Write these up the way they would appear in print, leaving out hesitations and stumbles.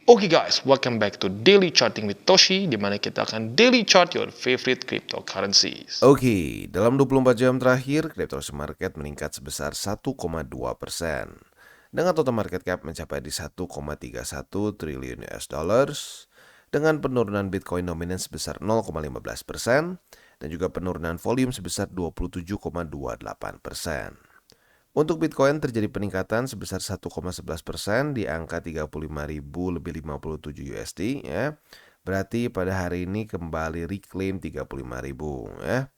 Oke guys, welcome back to Daily Charting with Toshi, di mana kita akan daily chart your favorite cryptocurrencies. Oke, dalam 24 jam terakhir, cryptocurrency market meningkat sebesar 1,2%. Dengan total market cap mencapai di 1,31 triliun US dollars, dengan penurunan Bitcoin dominan sebesar 0,15% dan juga penurunan volume sebesar 27,28%. Untuk Bitcoin terjadi peningkatan sebesar 1,11% di angka 35.057 USD ya. Berarti pada hari ini kembali reclaim 35.000 ya.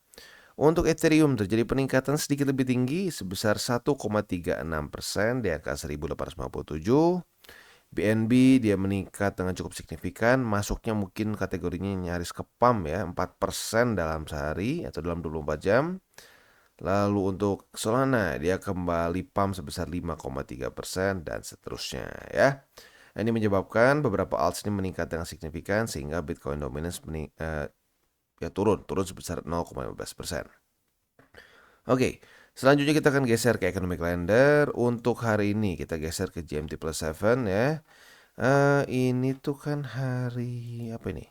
Untuk Ethereum terjadi peningkatan sedikit lebih tinggi sebesar 1,36% di angka 1857. BNB dia meningkat dengan cukup signifikan, masuknya mungkin kategorinya nyaris ke pump ya, 4% dalam sehari atau dalam 24 jam. Lalu untuk Solana dia kembali pump sebesar 5,3% dan seterusnya ya. Ini menyebabkan beberapa alts ini meningkat dengan signifikan sehingga Bitcoin dominance turun sebesar 0,15%. Oke, selanjutnya kita akan geser ke economic calendar. Untuk hari ini kita geser ke GMT plus 7 ya. Ini tuh kan hari apa ini?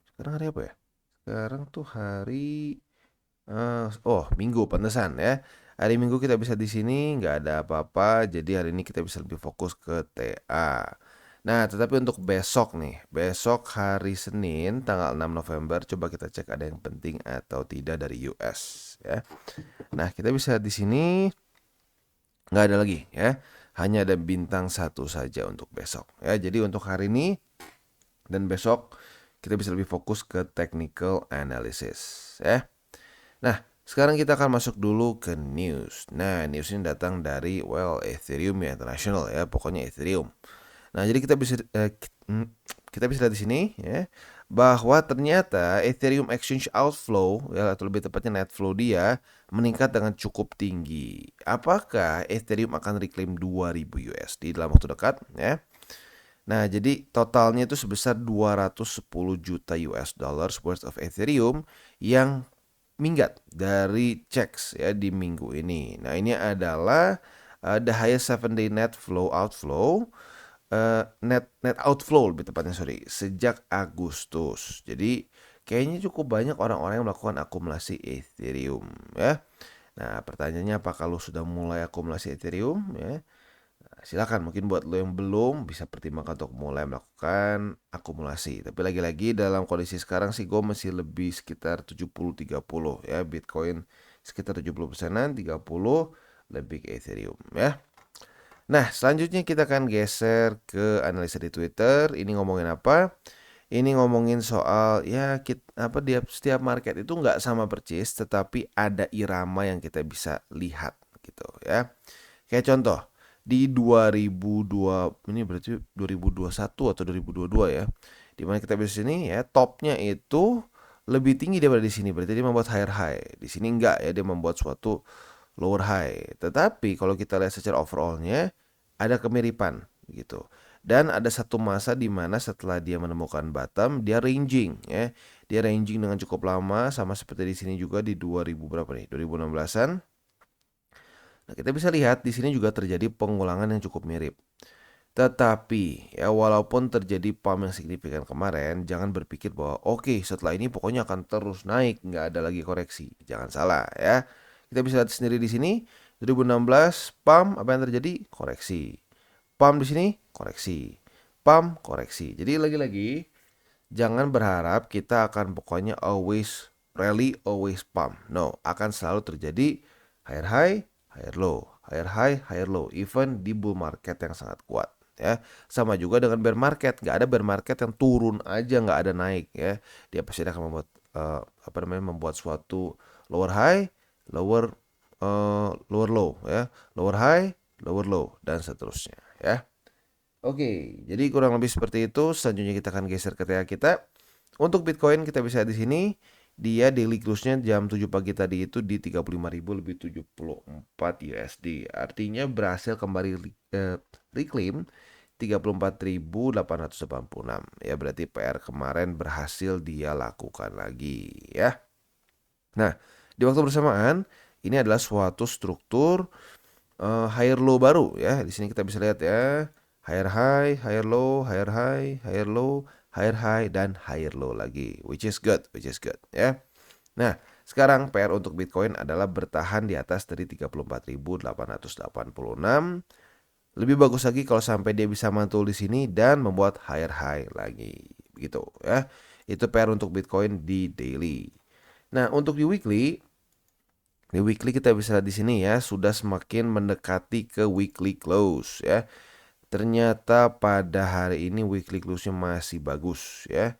Sekarang hari apa ya? Sekarang tuh hari Minggu pantesan ya. Hari Minggu kita bisa di sini nggak ada apa-apa, jadi hari ini kita bisa lebih fokus ke TA. Nah, tetapi untuk besok nih, besok hari Senin tanggal 6 November, coba kita cek ada yang penting atau tidak dari US ya. Nah, kita bisa di sini nggak ada lagi ya. Hanya ada bintang satu saja untuk besok ya. Jadi untuk hari ini dan besok kita bisa lebih fokus ke technical analysis ya. Nah, sekarang kita akan masuk dulu ke news. Nah, news ini datang dari Ethereum ya, internasional ya, pokoknya Ethereum. Nah, jadi kita bisa lihat di sini ya bahwa ternyata Ethereum exchange outflow ya atau lebih tepatnya net flow dia meningkat dengan cukup tinggi. Apakah Ethereum akan reclaim 2000 USD dalam waktu dekat ya? Nah, jadi totalnya itu sebesar 210 juta US dollars worth of Ethereum yang minggat dari checks ya di minggu ini. Nah, ini adalah the highest 7-day net outflow net outflow lebih tepatnya sejak Agustus. Jadi kayaknya cukup banyak orang-orang yang melakukan akumulasi Ethereum ya. Nah, pertanyaannya apa kalau sudah mulai akumulasi Ethereum ya? Nah, silakan mungkin buat lo yang belum bisa pertimbangkan untuk mulai melakukan akumulasi. Tapi lagi-lagi dalam kondisi sekarang sih gue masih lebih sekitar 70-30 ya. Bitcoin sekitar 70%-an, 30 lebih ke Ethereum ya. Nah, selanjutnya kita akan geser ke analisa di Twitter. Ini ngomongin apa? Ini ngomongin soal ya setiap market itu nggak sama persis, tetapi ada irama yang kita bisa lihat gitu ya. Kayak contoh di 2002 ini berarti 2021 atau 2022 ya. Di mana kita bisa sini ya topnya itu lebih tinggi daripada di sini. Berarti dia membuat higher high. Di sini enggak ya, dia membuat suatu lower high. Tetapi kalau kita lihat secara overallnya ada kemiripan gitu. Dan ada satu masa di mana setelah dia menemukan bottom, dia ranging ya. Dia ranging dengan cukup lama sama seperti di sini juga di 2000 berapa nih? 2016-an. Nah, kita bisa lihat di sini juga terjadi pengulangan yang cukup mirip. Tetapi ya walaupun terjadi pump yang signifikan kemarin, jangan berpikir bahwa oke, setelah ini pokoknya akan terus naik, nggak ada lagi koreksi. Jangan salah ya. Kita bisa lihat sendiri di sini 2016 pump apa yang terjadi? Koreksi. Pump di sini koreksi. Pump koreksi. Jadi lagi-lagi jangan berharap kita akan pokoknya always rally, always pump. No, akan selalu terjadi higher high, higher low, higher high, higher low. Even di bull market yang sangat kuat ya. Sama juga dengan bear market, nggak ada bear market yang turun aja nggak ada naik ya. Dia pasti akan membuat membuat suatu lower high, lower lower low ya, lower high, lower low dan seterusnya ya. Oke, jadi kurang lebih seperti itu. Selanjutnya kita akan geser ke TA kita. Untuk Bitcoin kita bisa di sini dia daily close-nya jam 7 pagi tadi itu di 35.074 USD. Artinya berhasil kembali reclaim 34.886. Ya berarti PR kemarin berhasil dia lakukan lagi ya. Nah, di waktu bersamaan ini adalah suatu struktur higher low baru ya. Di sini kita bisa lihat ya. higher high, higher low, higher high, higher low, higher high, dan higher low lagi, which is good ya. Nah, sekarang PR untuk Bitcoin adalah bertahan di atas dari 34.886. Lebih bagus lagi kalau sampai dia bisa mantul di sini dan membuat higher high lagi, begitu ya. Itu PR untuk Bitcoin di daily. Nah, untuk di weekly kita bisa lihat di sini ya, sudah semakin mendekati ke weekly close ya. Ternyata pada hari ini weekly close-nya masih bagus ya.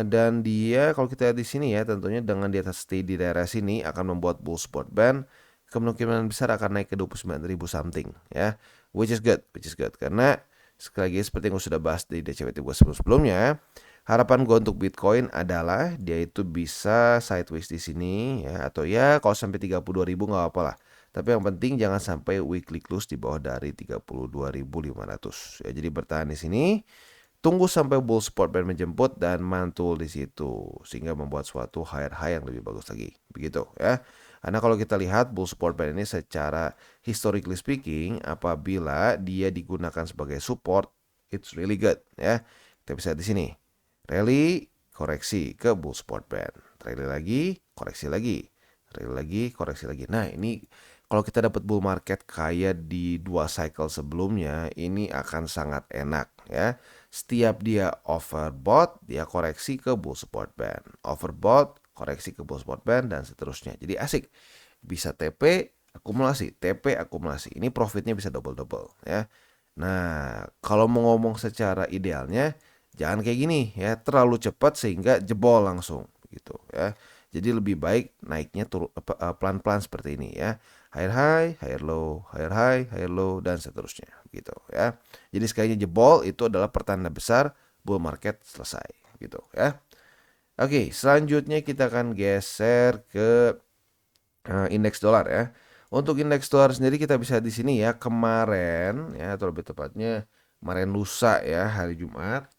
Dan dia kalau kita lihat di sini ya, tentunya dengan di atas stay di daerah sini akan membuat bull support band, kemungkinan besar akan naik ke 29.000 something ya, which is good karena sekali lagi seperti yang gue sudah bahas di DCWT gue sebelumnya, harapan gue untuk Bitcoin adalah dia itu bisa sideways di sini ya, atau ya kalau sampai 32.000 nggak apa-apa lah. Tapi yang penting jangan sampai weekly close di bawah dari 32.500 ya. Jadi bertahan di sini, tunggu sampai bull support band menjemput dan mantul di situ sehingga membuat suatu higher high yang lebih bagus lagi. Begitu ya. Karena kalau kita lihat bull support band ini secara historically speaking, apabila dia digunakan sebagai support, it's really good ya. Kita bisa lihat di sini. Rally, koreksi ke bull support band. Rally lagi, koreksi lagi. Rally lagi, koreksi lagi. Nah, ini kalau kita dapat bull market kayak di 2 cycle sebelumnya, ini akan sangat enak ya. Setiap dia overbought, dia koreksi ke bull support band. Overbought, koreksi ke bull support band, dan seterusnya. Jadi asik. Bisa TP, akumulasi, TP, akumulasi. Ini profitnya bisa double-double ya. Nah, kalau mau ngomong secara idealnya, jangan kayak gini ya, terlalu cepat sehingga jebol langsung gitu ya. Jadi lebih baik naiknya pelan-pelan seperti ini ya. Higher high, higher low, higher high, higher low, dan seterusnya gitu ya. Jadi sekalinya jebol itu adalah pertanda besar bull market selesai gitu ya. Oke, selanjutnya kita akan geser ke indeks dolar ya. Untuk indeks dolar sendiri kita bisa di sini ya, kemarin ya, atau lebih tepatnya kemarin lusa ya, hari Jumat,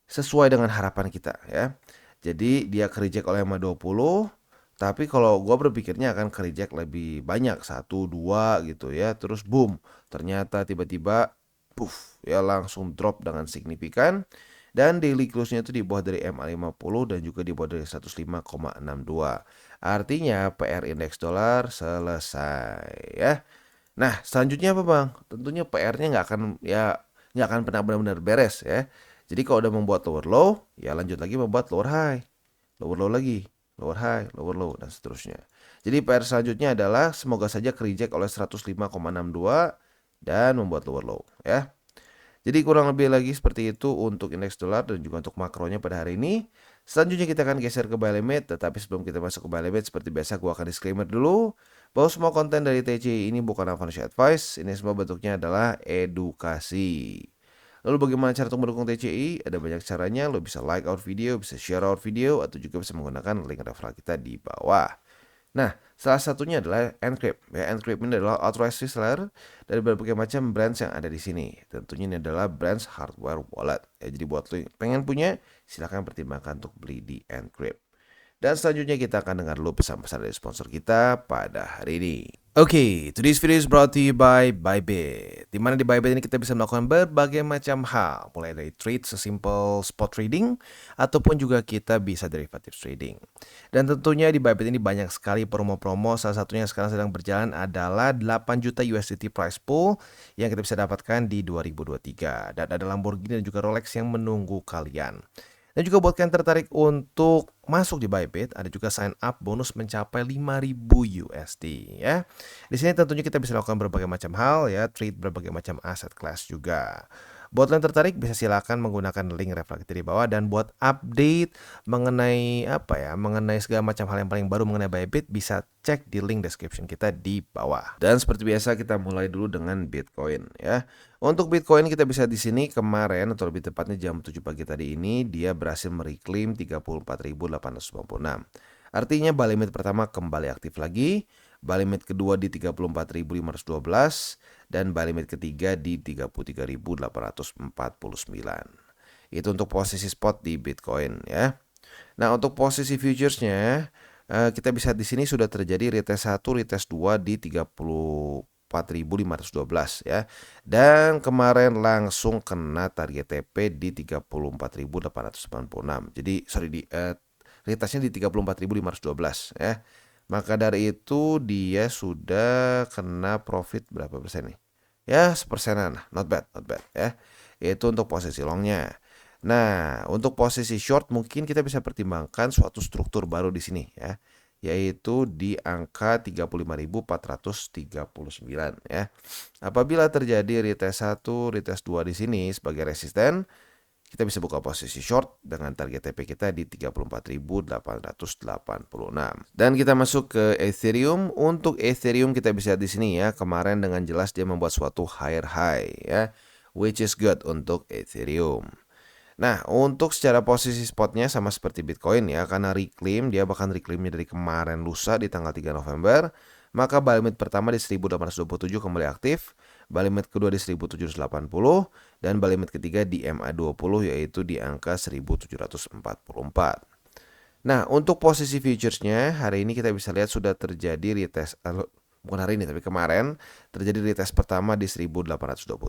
sesuai dengan harapan kita ya. Jadi dia kereject oleh 520, tapi kalau gue berpikirnya akan kereject lebih banyak, 1, 2 gitu ya. Terus boom, ternyata tiba-tiba puff ya, langsung drop dengan signifikan. Dan daily close-nya itu di bawah dari MA50 dan juga di bawah dari 105,62. Artinya PR indeks dolar selesai ya. Nah, selanjutnya apa bang? Tentunya PR-nya nggak akan pernah benar-benar beres ya. Jadi kalau udah membuat lower low, ya lanjut lagi membuat lower high, lower low lagi, lower high, lower low, dan seterusnya. Jadi PR selanjutnya adalah semoga saja kereject oleh 105,62 dan membuat lower low ya. Jadi kurang lebih lagi seperti itu untuk indeks dolar dan juga untuk makronya pada hari ini. Selanjutnya kita akan geser ke buy limit, tetapi sebelum kita masuk ke buy limit, seperti biasa gua akan disclaimer dulu bahwa semua konten dari TCI ini bukan financial advice, ini semua bentuknya adalah edukasi. Lalu bagaimana cara untuk mendukung TCI? Ada banyak caranya, lo bisa like our video, bisa share our video, atau juga bisa menggunakan link referral kita di bawah. Nah, salah satunya adalah Encrypt. Ya, Encrypt ini adalah authorized reseller dari berbagai macam brands yang ada di sini. Tentunya ini adalah brands hardware wallet. Ya, jadi buat lo yang pengen punya, silahkan pertimbangkan untuk beli di Encrypt. Dan selanjutnya kita akan dengar dulu pesan-pesan dari sponsor kita pada hari ini. Oke, today's video is brought to you by Bybit. Dimana di Bybit ini kita bisa melakukan berbagai macam hal, mulai dari trade sesimpel spot trading, ataupun juga kita bisa derivative trading. Dan tentunya di Bybit ini banyak sekali promo-promo, salah satunya yang sekarang sedang berjalan adalah 8 juta USDT prize pool yang kita bisa dapatkan di 2023. Dan ada Lamborghini dan juga Rolex yang menunggu kalian. Dan juga buat kalian tertarik untuk masuk di Bybit, ada juga sign up bonus mencapai 5.000 USD ya. Di sini tentunya kita bisa lakukan berbagai macam hal ya, trade berbagai macam aset class juga. Buat kalian tertarik bisa silakan menggunakan link referral kita di bawah, dan buat update mengenai mengenai segala macam hal yang paling baru mengenai Bybit bisa cek di link description kita di bawah. Dan seperti biasa kita mulai dulu dengan Bitcoin ya. Untuk Bitcoin kita bisa di sini kemarin, atau lebih tepatnya jam 7 pagi tadi ini, dia berhasil mereclaim 34.896. Artinya buy limit pertama kembali aktif lagi, buy limit kedua di 34.512, dan buy limit ketiga di 33.849. Itu untuk posisi spot di Bitcoin ya. Nah, untuk posisi futuresnya kita bisa di sini sudah terjadi retest 1, retest 2 di 30 34.512 ya. Dan kemarin langsung kena target TP di 34.886. Jadi retestnya di 34.512 ya. Maka dari itu dia sudah kena profit berapa persen nih? Ya, 1%-an, not bad ya. Itu untuk posisi longnya. Nah, untuk posisi short mungkin kita bisa pertimbangkan suatu struktur baru di sini ya, yaitu di angka 35.439 ya. Apabila terjadi retest 1, retest 2 di sini sebagai resisten, kita bisa buka posisi short dengan target TP kita di 34.886. Dan kita masuk ke Ethereum. Untuk Ethereum kita bisa lihat di sini ya, kemarin dengan jelas dia membuat suatu higher high ya, which is good untuk Ethereum. Nah, untuk secara posisi spotnya sama seperti Bitcoin ya, karena reclaim, dia bahkan reclaimnya dari kemarin lusa di tanggal 3 November, maka buy limit pertama di 1827 kembali aktif, buy limit kedua di 1780, dan buy limit ketiga di MA20 yaitu di angka 1744. Nah, untuk posisi futuresnya, hari ini kita bisa lihat sudah terjadi retest, bukan hari ini tapi kemarin, terjadi retest pertama di 1827.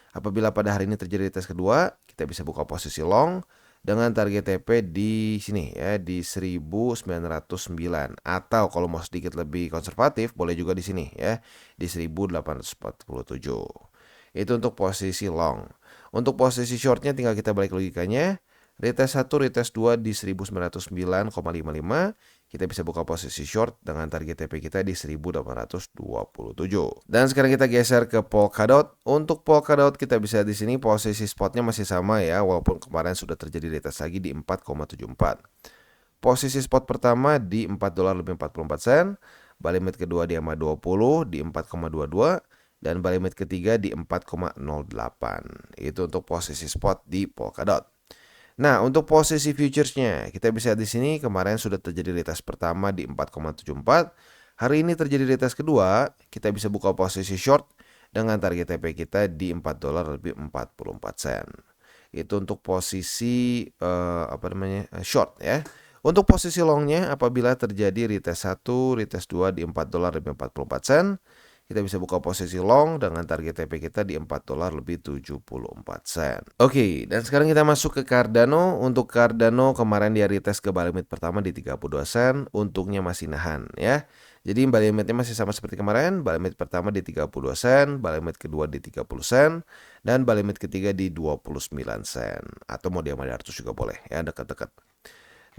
Apabila pada hari ini terjadi retest kedua, kita bisa buka posisi long dengan target TP di sini ya, di 1909, atau kalau mau sedikit lebih konservatif boleh juga di sini ya, di 1847. Itu untuk posisi long. Untuk posisi shortnya tinggal kita balik logikanya. Retest 1, retest 2 di 1909,55. Kita bisa buka posisi short dengan target TP kita di 1827. Dan sekarang kita geser ke Polkadot. Untuk Polkadot kita bisa di sini posisi spotnya masih sama ya, walaupun kemarin sudah terjadi retest lagi di 4,74. Posisi spot pertama di $4.44, buy limit kedua di MA20 di 4,22, dan buy limit ketiga di 4,08. Itu untuk posisi spot di Polkadot. Nah, untuk posisi futuresnya, kita bisa di sini kemarin sudah terjadi retest pertama di 4,74. Hari ini terjadi retest kedua, kita bisa buka posisi short dengan target TP kita di $4.44. Itu untuk posisi short ya. Untuk posisi longnya, apabila terjadi retest 1, retest 2 di $4.44, kita bisa buka posisi long dengan target TP kita di $4.74. Oke, dan sekarang kita masuk ke Cardano. Untuk Cardano kemarin dia retest ke buy limit pertama di 32 sen, untungnya masih nahan ya. Jadi buy limitnya masih sama seperti kemarin, buy limit pertama di 32 sen, buy limit kedua di 30 sen, dan buy limit ketiga di 29 sen. Atau mau diambil 100 juga boleh ya, dekat-dekat.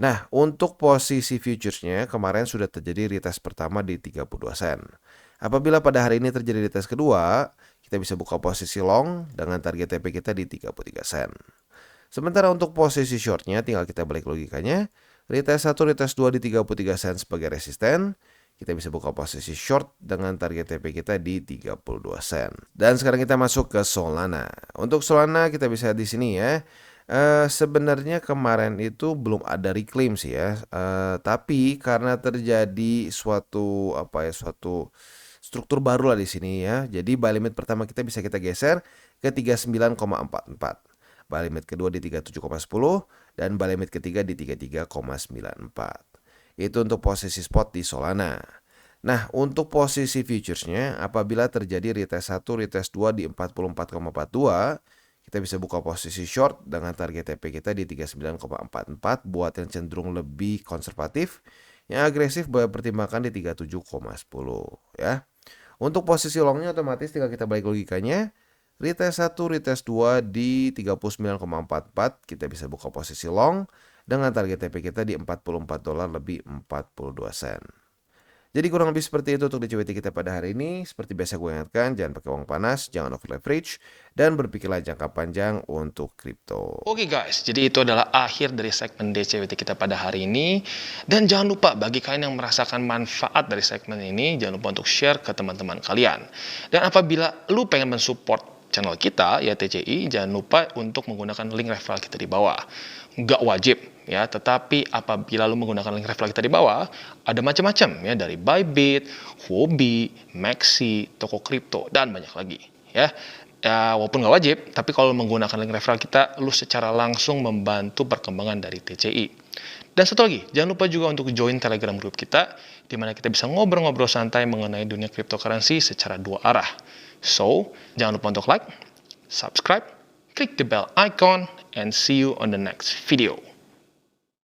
Nah, untuk posisi futuresnya kemarin sudah terjadi retest pertama di 32 sen. Apabila pada hari ini terjadi retest kedua, kita bisa buka posisi long dengan target TP kita di 33 sen. Sementara untuk posisi shortnya tinggal kita balik logikanya. Retest 1, retest 2 di 33 sen sebagai resisten. Kita bisa buka posisi short dengan target TP kita di 32 sen. Dan sekarang kita masuk ke Solana. Untuk Solana kita bisa di sini ya. Sebenarnya kemarin itu belum ada reclaim sih ya. Tapi karena terjadi suatu struktur baru lah di sini ya. Jadi buy limit pertama kita bisa kita geser ke 39,44. Buy limit kedua di 37,10 dan buy limit ketiga di 33,94. Itu untuk posisi spot di Solana. Nah, untuk posisi futuresnya apabila terjadi retest 1, retest 2 di 44,42, kita bisa buka posisi short dengan target TP kita di 39,44 buat yang cenderung lebih konservatif. Yang agresif boleh pertimbangkan di 37,10 ya. Untuk posisi longnya otomatis tinggal kita balik logikanya. Retest 1, retest 2 di 39,44, kita bisa buka posisi long dengan target TP kita di $44 lebih 42 sen. Jadi kurang lebih seperti itu untuk DCWT kita pada hari ini. Seperti biasa gue ingatkan, jangan pakai uang panas, jangan over leverage, dan berpikirlah jangka panjang untuk kripto. Oke guys, jadi itu adalah akhir dari segmen DCWT kita pada hari ini. Dan jangan lupa bagi kalian yang merasakan manfaat dari segmen ini, jangan lupa untuk share ke teman-teman kalian. Dan apabila lu pengen mensupport channel kita, ya TCI, jangan lupa untuk menggunakan link referral kita di bawah. Nggak wajib ya, tetapi apabila lu menggunakan link referral kita di bawah, ada macam-macam ya, dari Bybit, Huobi, Maxi, toko kripto, dan banyak lagi ya. Ya, walaupun nggak wajib, tapi kalau menggunakan link referral kita, lu secara langsung membantu perkembangan dari TCI. Dan satu lagi, jangan lupa juga untuk join Telegram group kita, di mana kita bisa ngobrol-ngobrol santai mengenai dunia cryptocurrency secara dua arah. So, jangan lupa untuk like, subscribe, klik the bell icon, and see you on the next video.